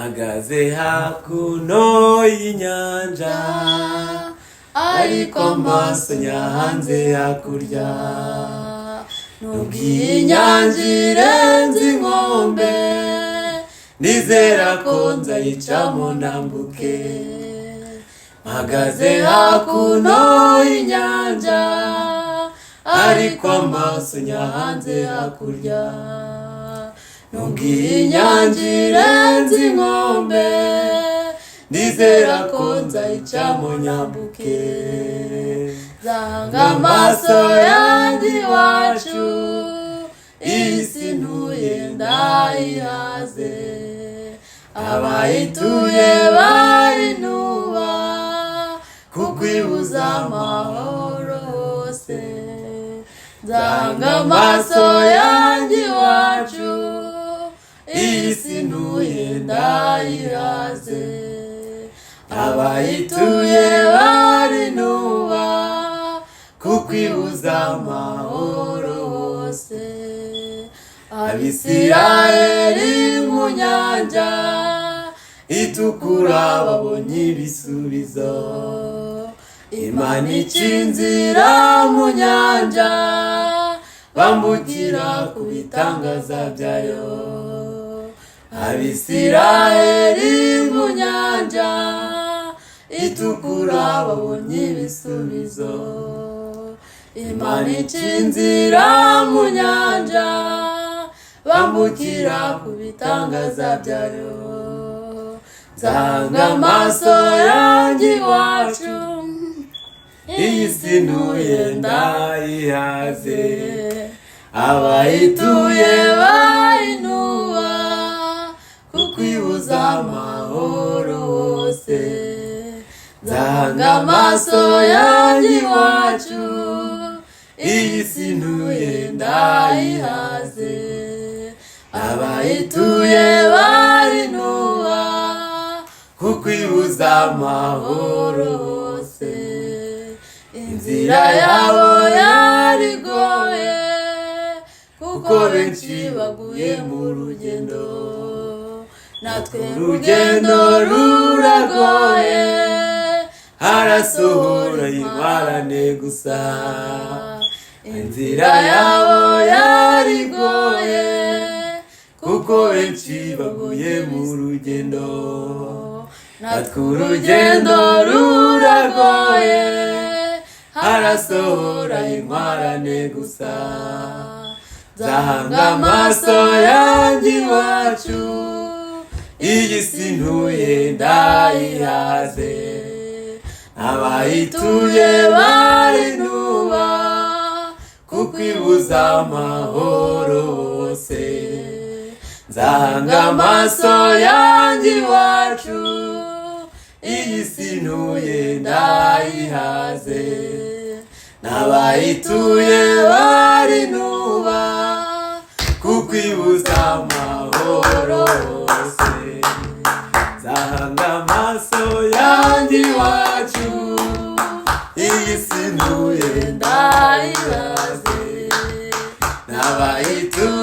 mpagaze hakuno y'inyanja, ariko amaso nyahanze hakurya. Nubwo iyi nyanja irenze inkombe, nizera ko nzayicamo nambuke. Mpagaze hakuno y'inyanja, ariko amaso nyahanze hakurya. Nubwo iyi nyanja irenze inkombe, nizera ko nzayicamo nyambuke. Nzahanga amaso yanjye iwacu, iyi si ntuye ndayihaze. Abayituye barinuba, kuko ibuza amahoro hose. Nzahanga amaso yanjye iwacu, iyi si ntuye ndayihaze. Abayituye barinuba, kuko ibuza amahoro hose. Abisirayeli mu nyanja itukura babonye ibisubizo. Imana ica inzira mu nyanja, bambukira ku bitangaza byayo. Abisirayeli mu nyanja itukura babonye ibisubizo. Imana ica inzira mu nyanja, bambukira ku bitangaza byayo. Nzahanga amaso yanjye iwacu, iyi si ntuye ndayihaze. Abayituye barinuba, kuko ibuza amahoro hose. Nzahanga amaso yanjye iwacu, iyi si ntuye ndayihaze. Abayituye barinuba, kuko ibuza amahoro hose. Inzira yabo yarigoye, kuko benshi baguye mu rugendo. Natwe urugendo ruragoye, harasohora ingorane gusa. Inzira yabo yarigoye, kuko benshi baguye mu rugendo. Natwe urugendo ruragoye, harasohora ingorane gusa. Nzahanga amaso yanjye iwacu, iyi si ntuye ndayihaze. Abayituye barinuba, kuko ibuza amahoro hose. Nzahanga amaso yanjye iwacu, iyi si ntuye ndayihaze. N'abayituye barinuba, kuko ibuza amahoro hose. Nzahanga amaso yanjye iwacu, iyi si ntuye ndayihaze. N'abayituye